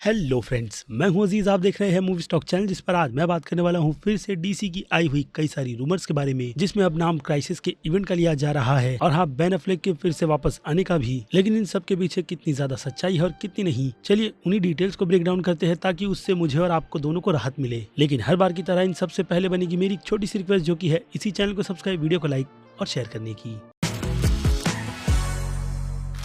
Hello friends, मैं हूं अजीज। आप देख रहे हैं मूवी स्टॉक चैनल, जिस पर आज मैं बात करने वाला हूं फिर से डीसी की आई हुई कई सारी रूमर्स के बारे में, जिसमें अब नाम क्राइसिस के इवेंट का लिया जा रहा है और हाँ, बेन एफ्लेक के फिर से वापस आने का भी। लेकिन इन सब के पीछे कितनी ज्यादा सच्चाई है और कितनी नहीं, चलिए उन्हीं डिटेल्स को ब्रेक डाउन करते हैं ताकि उससे मुझे और आपको दोनों को राहत मिले। लेकिन हर बार की तरह इन सबसे पहले बनेगी मेरी एक छोटी सी रिक्वेस्ट, जो की है इसी चैनल को सब्सक्राइब, वीडियो को लाइक और शेयर करने की।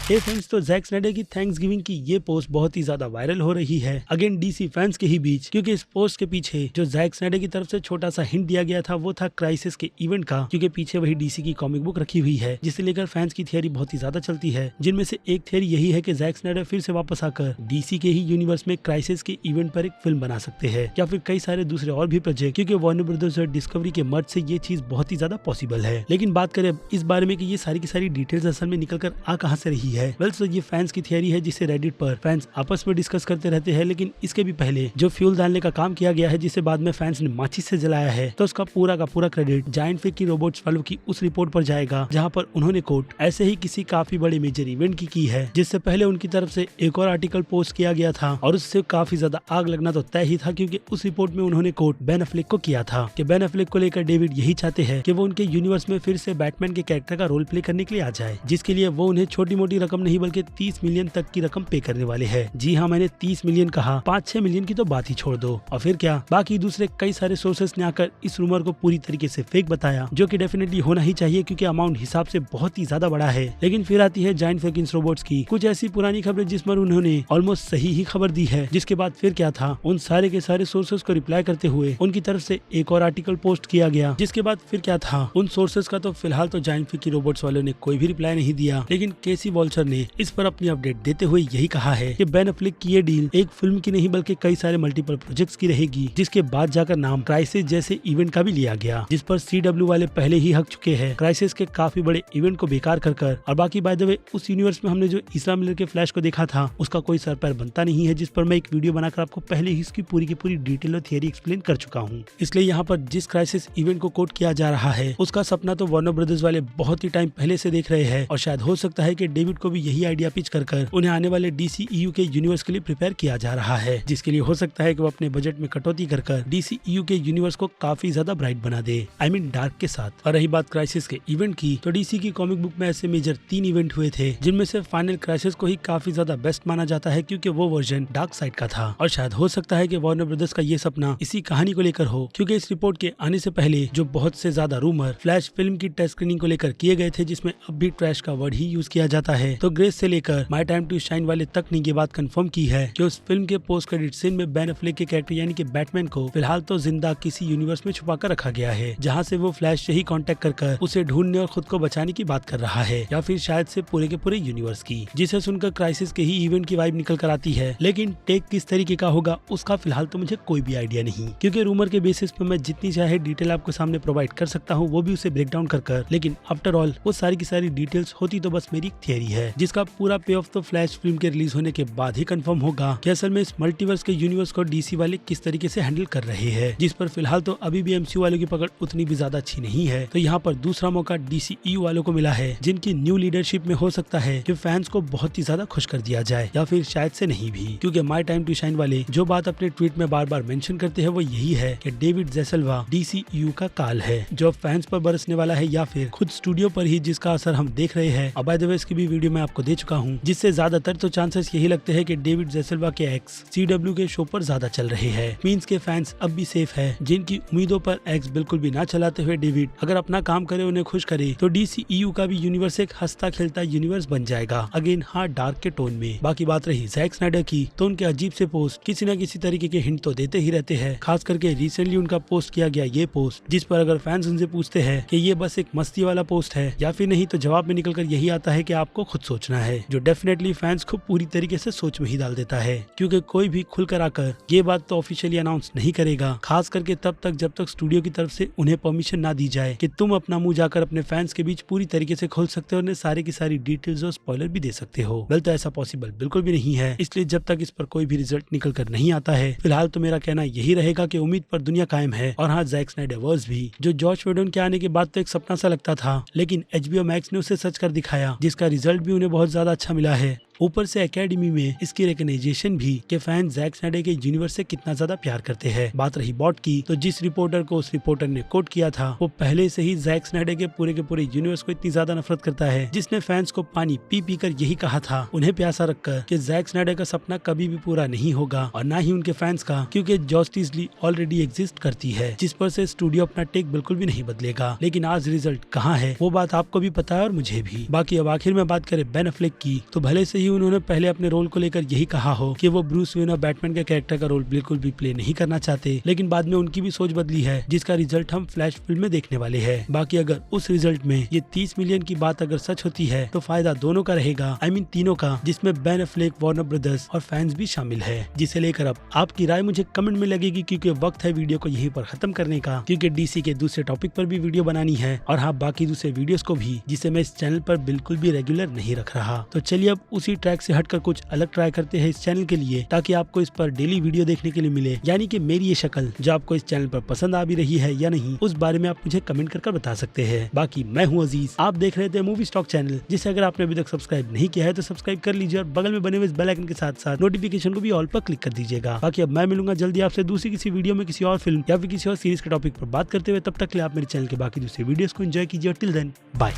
हे फ्रेंड्स, तो जैक स्नाइडर की थैंक्सगिविंग की ये पोस्ट बहुत ही ज्यादा वायरल हो रही है अगेन डीसी फैंस के ही बीच, क्योंकि इस पोस्ट के पीछे जो जैक स्नाइडर की तरफ से छोटा सा हिंट दिया गया था वो था क्राइसिस के इवेंट का, क्योंकि पीछे वही डीसी की कॉमिक बुक रखी हुई है, जिसे लेकर फैंस की थियरी बहुत ही ज्यादा चलती है। जिनमें से एक थियरी यही है कि जैक स्नाइडर फिर से वापस आकर डीसी के ही यूनिवर्स में क्राइसिस के इवेंट पर एक फिल्म बना सकते हैं, या फिर कई सारे दूसरे और भी प्रोजेक्ट, क्योंकि वार्नर ब्रदर्स और डिस्कवरी के मर्ज से ये चीज बहुत ही ज्यादा पॉसिबल है। लेकिन बात करें अब इस बारे में कि ये सारी की सारी डिटेल्स असल में निकल कर आ कहां से रही है, वेल तो ये फैंस की थियरी है जिसे रेडिट पर फैंस आपस में डिस्कस करते रहते हैं। लेकिन इसके भी पहले जो फ्यूल डालने का काम किया गया है, जिसे बाद में फैंस ने माचिस से जलाया है, तो उसका पूरा का पूरा क्रेडिट जायंट फिग की रोबोट्स वालों की उस रिपोर्ट पर जाएगा, जहां पर उन्होंने कोट ऐसे ही किसी काफी बड़े मेजर इवेंट की है, जिससे पहले उनकी तरफ से एक और आर्टिकल पोस्ट किया गया था और उससे काफी ज्यादा आग लगना तो तय ही था, क्योंकि उस रिपोर्ट में उन्होंने कोट बेन एफ्लेक को किया था कि बेन एफ्लेक को लेकर डेविड यही चाहते हैं कि वो उनके यूनिवर्स में फिर से बैटमैन के कैरेक्टर का रोल प्ले करने के लिए आ जाए, जिसके लिए वो उन्हें छोटी मोटी रकम नहीं बल्कि 30 मिलियन तक की रकम पे करने वाले हैं। जी हाँ, मैंने 30 मिलियन कहा, 5-6 मिलियन की तो बात ही छोड़ दो। और फिर क्या, बाकी दूसरे कई सारे सोर्सेस ने आकर इस रूमर को पूरी तरीके से फेक बताया, जो कि डेफिनेटली होना ही चाहिए क्योंकि अमाउंट हिसाब से बहुत ही ज्यादा बड़ा है। लेकिन फिर आती है जायंट फिग रोबोट्स की कुछ ऐसी पुरानी खबरें जिसमें उन्होंने ऑलमोस्ट सही ही खबर दी है। जिसके बाद फिर क्या था, उन सारे के सारे सोर्सेस को रिप्लाई करते हुए उनकी तरफ से एक और आर्टिकल पोस्ट किया गया। जिसके बाद फिर क्या था, उन सोर्सेस का तो फिलहाल तो जायंट फिग रोबोट्स वालों ने कोई भी रिप्लाई नहीं दिया। लेकिन केसी वॉल्चर ने इस पर अपनी अपडेट देते हुए यही कहा है कि बेन एफ्लेक की ये डील एक फिल्म की नहीं बल्कि कई सारे मल्टीपल प्रोजेक्ट्स की रहेगी, जिसके बाद जाकर नाम क्राइसिस जैसे इवेंट का भी लिया गया, जिस पर CW वाले पहले ही हक चुके हैं क्राइसिस के काफी बड़े इवेंट को बेकार कर। और बाकी बाय द वे, उस यूनिवर्स में हमने जो इज़रा मिलर के फ्लैश को देखा था, उसका कोई सर पैर बनता नहीं है, जिस पर मैं एक वीडियो बनाकर आपको पहले ही इसकी पूरी की पूरी डिटेल और थियरी एक्सप्लेन कर चुका हूँ। इसलिए यहाँ पर जिस क्राइसिस इवेंट को कोट किया जा रहा है, उसका सपना तो वार्नर ब्रदर्स वाले बहुत ही टाइम पहले से देख रहे हैं, और शायद हो सकता है कि डेविड को भी यही आइडिया पिच कर उन्हें आने वाले DCEU के यूनिवर्स के लिए प्रिपेयर किया जा रहा है, जिसके लिए हो सकता है कि वो अपने बजट में कटौती कर DCEU के यूनिवर्स को काफी ज्यादा ब्राइट बना दे, आई मीन डार्क के साथ। और रही बात क्राइसिस के इवेंट की, तो डीसी की कॉमिक बुक में ऐसे मेजर 3 इवेंट हुए थे, जिनमें से फाइनल क्राइसिस को ही काफी ज्यादा बेस्ट माना जाता है, क्योंकि वो वर्जन डार्क साइड का था। और शायद हो सकता है कि वार्नर ब्रदर्स का ये सपना इसी कहानी को लेकर हो, क्योंकि इस रिपोर्ट के आने से पहले जो बहुत से ज्यादा रूमर फ्लैश फिल्म की टेस्ट स्क्रीनिंग को लेकर किए गए थे, जिसमें अब भी ट्रैश का वर्ड ही यूज किया जाता है, तो ग्रेस से लेकर माय टाइम टू शाइन वाले तक ने ये बात कंफर्म की है कि उस फिल्म के पोस्ट क्रेडिट सीन में बेन एफ्लेक के कैरेक्टर यानी कि बैटमैन को फिलहाल तो जिंदा किसी यूनिवर्स में छुपा कर रखा गया है, जहां से वो फ्लैश से ही कांटेक्ट कर उसे ढूंढने और खुद को बचाने की बात कर रहा है, या फिर शायद से पूरे के पूरे यूनिवर्स की, जिसे सुनकर क्राइसिस के ही इवेंट की वाइब निकल कर आती है। लेकिन टेक किस तरीके का होगा उसका फिलहाल तो मुझे कोई भी आइडिया नहीं, क्योंकि रूमर के बेसिस पे मैं जितनी चाहे डिटेल आपको सामने प्रोवाइड कर सकता हूँ, वो भी उसे ब्रेक डाउन कर। लेकिन आफ्टर ऑल वो सारी की सारी डिटेल्स होती तो बस मेरी थियरी है, जिसका पूरा पे ऑफ तो फ्लैश फिल्म के रिलीज होने के बाद ही कंफर्म होगा कि असल में इस मल्टीवर्स के यूनिवर्स को डीसी वाले किस तरीके से हैंडल कर रहे हैं, जिस पर फिलहाल तो अभी भी MCU वालों की पकड़ उतनी भी ज्यादा अच्छी नहीं है। तो यहाँ पर दूसरा मौका DCEU वालों को मिला है, जिनकी न्यू लीडरशिप में हो सकता है कि फैंस को बहुत ही ज्यादा खुश कर दिया जाए, या फिर शायद से नहीं भी, क्योंकि माय टाइम टू शाइन वाले जो बात अपने ट्वीट में बार बार मेंशन करते हैं वो यही है कि डेविड ज़ेसल्वा DCEU का काल है, जो फैंस पर बरसने वाला है, या फिर खुद स्टूडियो पर ही, जिसका असर हम देख रहे हैं। और बाय द वे, इसकी भी वीडियो मैं आपको दे चुका हूँ, जिससे ज्यादातर तो चांसेस यही लगते हैं कि डेविड ज़ेसल्वा के एक्स CW के शो पर ज्यादा चल रहे हैं। मींस के फैंस अब भी सेफ है, जिनकी उम्मीदों पर एक्स बिल्कुल भी ना चलाते हुए डेविड अगर अपना काम करे, उन्हें खुश करे, तो DCEU का भी यूनिवर्स एक हंसता खेलता यूनिवर्स बन जाएगा, अगेन हाँ डार्क के टोन में। बाकी बात रही जैक स्नाइडर की, तो उनके अजीब से पोस्ट किसी न किसी तरीके के हिंट तो देते ही रहते हैं। खास करके रिसेंटली उनका पोस्ट किया गया ये पोस्ट, जिस पर अगर फैंस उनसे पूछते हैं कि ये बस एक मस्ती वाला पोस्ट है या फिर नहीं, तो जवाब में निकल कर यही आता है कि आपको खुद सोचना है, जो डेफिनेटली फैंस को पूरी तरीके से सोच में ही डाल देता है, क्योंकि कोई भी खुलकर आकर ये बात तो ऑफिशियली अनाउंस नहीं करेगा, खास करके तब तक जब तक स्टूडियो की तरफ से उन्हें परमिशन ना दी जाए कि तुम अपना मुंह जाकर अपने फैंस के बीच पूरी तरीके से खोल सकते हो, उन्हें सारी की सारी डिटेल्स और स्पॉइलर भी दे सकते हो। वेल, तो ऐसा पॉसिबल बिल्कुल भी नहीं है, इसलिए जब तक इस पर कोई भी रिजल्ट निकल कर नहीं आता है, फिलहाल तो मेरा कहना यही रहेगा कि उम्मीद पर दुनिया कायम है। और हाँ, जैक स्नाइडर वर्स भी, जो जॉश वेडन के आने के बाद तो एक सपना सा लगता था, लेकिन HBO मैक्स ने उसे सच कर दिखाया, जिसका रिजल्ट भी उन्हें बहुत ज्यादा अच्छा मिला है। ऊपर से एकेडमी में इसकी रिकॉग्नाइजेशन भी कि फैंस जैक स्नाइडर के यूनिवर्स से कितना ज्यादा प्यार करते हैं। बात रही बॉट की, तो जिस रिपोर्टर को उस रिपोर्टर ने कोट किया था वो पहले से ही जैक स्नाइडर के पूरे यूनिवर्स को इतनी ज्यादा नफरत करता है, जिसने फैंस को पानी पी कर यही कहा था, उन्हें प्यासा रखकर कि जैक स्नाइडर का सपना कभी भी पूरा नहीं होगा और ना ही उनके फैंस का, क्योंकि जस्टिस लीग ऑलरेडी एग्जिस्ट करती है, जिस पर से स्टूडियो अपना टेक बिल्कुल भी नहीं बदलेगा। लेकिन आज रिजल्ट कहाँ है वो बात आपको भी पता है और मुझे भी। बाकी अब आखिर में बात करें बेन एफ्लेक की, तो भले से ही उन्होंने पहले अपने रोल को लेकर यही कहा हो कि वो ब्रूस वेन और बैटमैन के कैरेक्टर का रोल बिल्कुल भी प्ले नहीं करना चाहते, लेकिन बाद में उनकी भी सोच बदली है, जिसका रिजल्ट हम फ्लैश फिल्म में देखने वाले हैं। बाकी अगर उस रिजल्ट में ये 30 मिलियन की बात अगर सच होती है तो फायदा दोनों का रहेगा, आई मीन तीनों का, जिसमें बेन एफ्लेक, वार्नर ब्रदर्स और फैंस भी शामिल है। जिसे लेकर अब आपकी राय मुझे कमेंट में लगेगी, क्योंकि वक्त है वीडियो को यहीं पर खत्म करने का, क्योंकि डीसी के दूसरे टॉपिक पर भी वीडियो बनानी है और हाँ बाकी दूसरे वीडियोस को भी, जिसे मैं इस चैनल पर बिल्कुल भी रेगुलर नहीं रख रहा। तो चलिए अब उसी ट्रैक से हटकर कुछ अलग ट्राई करते हैं इस चैनल के लिए, ताकि आपको इस पर डेली वीडियो देखने के लिए मिले, यानी कि मेरी ये शक्ल जो आपको इस चैनल पर पसंद आ भी रही है या नहीं, उस बारे में आप मुझे कमेंट कर बता सकते हैं। बाकी मैं हूँ अजीज, आप देख रहे थे मूवी स्टॉक चैनल, जिसे अगर आपने अभी तक सब्सक्राइब नहीं किया है तो सब्सक्राइब कर लीजिए और बगल में बने हुए बेल आइकन के साथ साथ नोटिफिकेशन को भी ऑल पर क्लिक कर दीजिएगा। बाकी अब मैं मिलूंगा जल्दी आपसे दूसरी किसी वीडियो में किसी और फिल्म या फिर किसी और सीरीज के टॉपिक पर बात करते हुए। तब तक के लिए आप मेरे चैनल के बाकी दूसरे वीडियोस को एंजॉय कीजिए और टिल देन बाय।